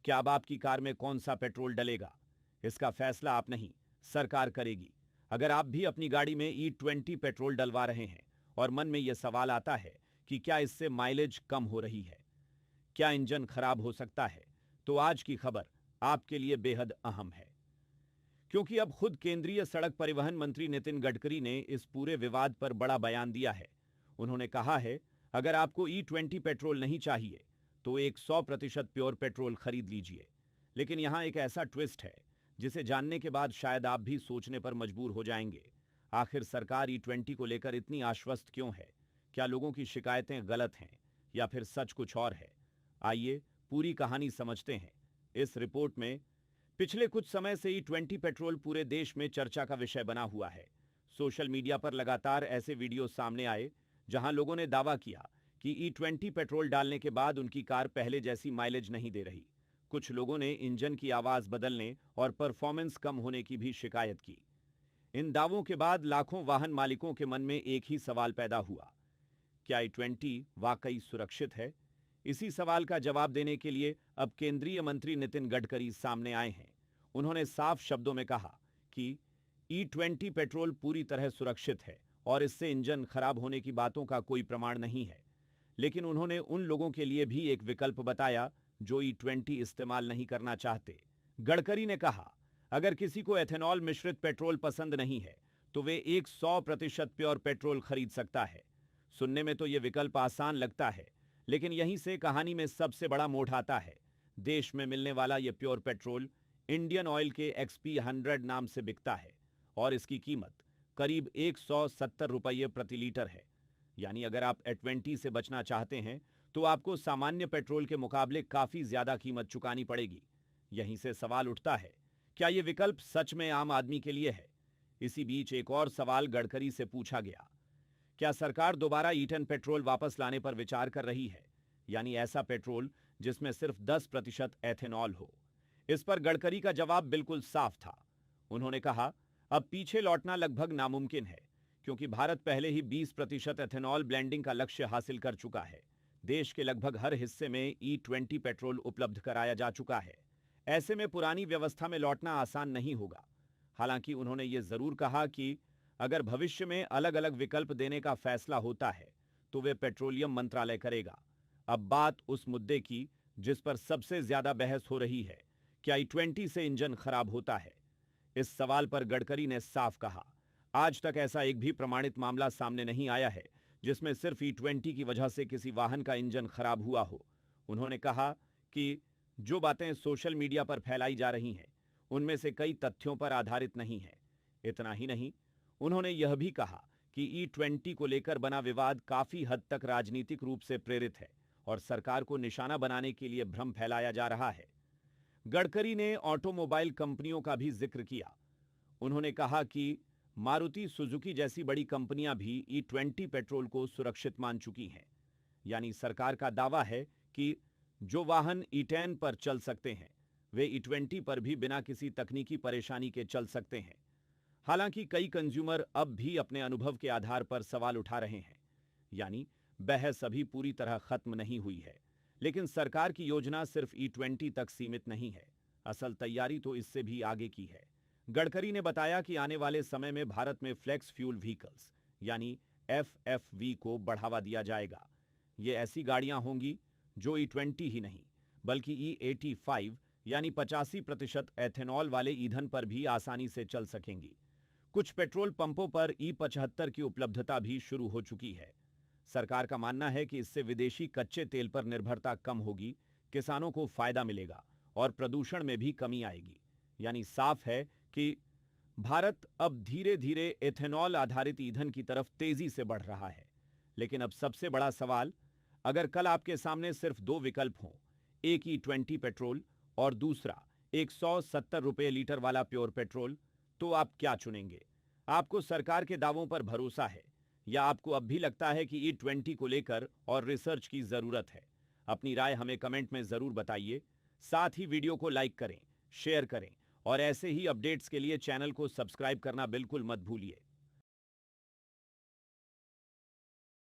क्या अब आपकी कार में कौन सा पेट्रोल डलेगा? इसका फैसला आप नहीं, सरकार करेगी। अगर आप भी अपनी गाड़ी में E20 पेट्रोल डलवा रहे हैं और मन में यह सवाल आता है कि क्या इससे माइलेज कम हो रही है, क्या इंजन खराब हो सकता है, तो आज की खबर आपके लिए बेहद अहम है। क्योंकि अब खुद केंद्रीय सड़क परिवहन मंत्री नितिन गडकरी ने इस पूरे विवाद पर बड़ा बयान दिया है। उन्होंने कहा है, अगर आपको E20 पेट्रोल नहीं चाहिए तो एक 100% प्योर पेट्रोल खरीद लीजिए। लेकिन यहां एक ऐसा ट्विस्ट है जिसे जानने के बाद शायद आप भी सोचने पर मजबूर हो जाएंगे। आखिर सरकार E20 को लेकर इतनी आश्वस्त क्यों है? क्या लोगों की शिकायतें गलत हैं या फिर सच कुछ और है? आइए पूरी कहानी समझते हैं इस रिपोर्ट में। पिछले कुछ समय से E20 पेट्रोल पूरे देश में चर्चा का विषय बना हुआ है। सोशल मीडिया पर लगातार ऐसे वीडियो सामने आए जहां लोगों ने दावा किया कि E20 पेट्रोल डालने के बाद उनकी कार पहले जैसी माइलेज नहीं दे रही। कुछ लोगों ने इंजन की आवाज बदलने और परफॉर्मेंस कम होने की भी शिकायत की। इन दावों के बाद लाखों वाहन मालिकों के मन में एक ही सवाल पैदा हुआ, क्या E20 वाकई सुरक्षित है? इसी सवाल का जवाब देने के लिए अब केंद्रीय मंत्री नितिन गडकरी सामने आए हैं। उन्होंने साफ शब्दों में कहा कि E20 पेट्रोल पूरी तरह सुरक्षित है और इससे इंजन खराब होने की बातों का कोई प्रमाण नहीं है। लेकिन उन्होंने उन लोगों के लिए भी एक विकल्प बताया जो E20 इस्तेमाल नहीं करना चाहते। गडकरी ने कहा, अगर किसी को एथेनॉल मिश्रित पेट्रोल पसंद नहीं है तो वे एक 100% प्योर पेट्रोल खरीद सकता है। सुनने में तो यह विकल्प आसान लगता है, लेकिन यहीं से कहानी में सबसे बड़ा मोड़ आता है। देश में मिलने वाला यह प्योर पेट्रोल इंडियन ऑयल के XP100 नाम से बिकता है और इसकी कीमत करीब 170 रुपये प्रति लीटर है। यानी अगर आप E20 से बचना चाहते हैं तो आपको सामान्य पेट्रोल के मुकाबले काफी ज्यादा कीमत चुकानी पड़ेगी। यहीं से सवाल उठता है, क्या यह विकल्प सच में आम आदमी के लिए है? इसी बीच एक और सवाल गडकरी से पूछा गया, क्या सरकार दोबारा E10 पेट्रोल वापस लाने पर विचार कर रही है, यानी ऐसा पेट्रोल जिसमें सिर्फ 10% एथेनॉल हो? इस पर गडकरी का जवाब बिल्कुल साफ था। उन्होंने कहा, अब पीछे लौटना लगभग नामुमकिन है, क्योंकि भारत पहले ही 20% एथेनॉल ब्लेंडिंग का लक्ष्य हासिल कर चुका है। देश के लगभग हर हिस्से में E20 पेट्रोल उपलब्ध कराया जा चुका है। ऐसे में पुरानी व्यवस्था में लौटना आसान नहीं होगा। हालांकि उन्होंने ये जरूर कहा कि अगर भविष्य में अलग अलग विकल्प देने का फैसला होता है तो वे पेट्रोलियम मंत्रालय करेगा। अब बात उस मुद्दे की जिस पर सबसे ज्यादा बहस हो रही है, क्या E20 से इंजन खराब होता है? इस सवाल पर गडकरी ने साफ कहा, आज तक ऐसा एक भी प्रमाणित मामला सामने नहीं आया है जिसमें सिर्फ E20 की वजह से किसी वाहन का इंजन खराब हुआ हो। उन्होंने कहा कि जो बातें सोशल मीडिया पर फैलाई जा रही हैं उनमें से कई तथ्यों पर आधारित नहीं है। इतना ही नहीं, उन्होंने यह भी कहा कि E20 को लेकर बना विवाद काफी हद तक राजनीतिक रूप से प्रेरित है और सरकार को निशाना बनाने के लिए भ्रम फैलाया जा रहा है। गडकरी ने ऑटोमोबाइल कंपनियों का भी जिक्र किया। उन्होंने कहा कि मारुति सुजुकी जैसी बड़ी कंपनियां भी E20 पेट्रोल को सुरक्षित मान चुकी हैं। यानी सरकार का दावा है कि जो वाहन E10 पर चल सकते हैं वे E20 पर भी बिना किसी तकनीकी परेशानी के चल सकते हैं। हालांकि कई कंज्यूमर अब भी अपने अनुभव के आधार पर सवाल उठा रहे हैं। यानी बहस अभी पूरी तरह खत्म नहीं हुई है, लेकिन सरकार की योजना सिर्फ E20 तक सीमित नहीं है। असल तैयारी तो इससे भी आगे की है। गडकरी ने बताया कि आने वाले समय में भारत में फ्लेक्स फ्यूल व्हीकल्स यानी FFV को बढ़ावा दिया जाएगा। ये ऐसी गाड़ियां होंगी जो E20 ही नहीं बल्कि E85 यानी 85% एथेनॉल वाले ईंधन पर भी आसानी से चल सकेंगी। कुछ पेट्रोल पंपों पर E75 की उपलब्धता भी शुरू हो चुकी है। सरकार का मानना है कि इससे विदेशी कच्चे तेल पर निर्भरता कम होगी, किसानों को फायदा मिलेगा और प्रदूषण में भी कमी आएगी। यानी साफ है कि भारत अब धीरे धीरे एथेनॉल आधारित ईंधन की तरफ तेजी से बढ़ रहा है। लेकिन अब सबसे बड़ा सवाल, अगर कल आपके सामने सिर्फ दो विकल्प हों, एक E20 पेट्रोल और दूसरा 170 रुपये लीटर वाला प्योर पेट्रोल, तो आप क्या चुनेंगे? आपको सरकार के दावों पर भरोसा है या आपको अब भी लगता है कि E20 को लेकर और रिसर्च की जरूरत है? अपनी राय हमें कमेंट में जरूर बताइए। साथ ही वीडियो को लाइक करें, शेयर करें और ऐसे ही अपडेट्स के लिए चैनल को सब्सक्राइब करना बिल्कुल मत भूलिए।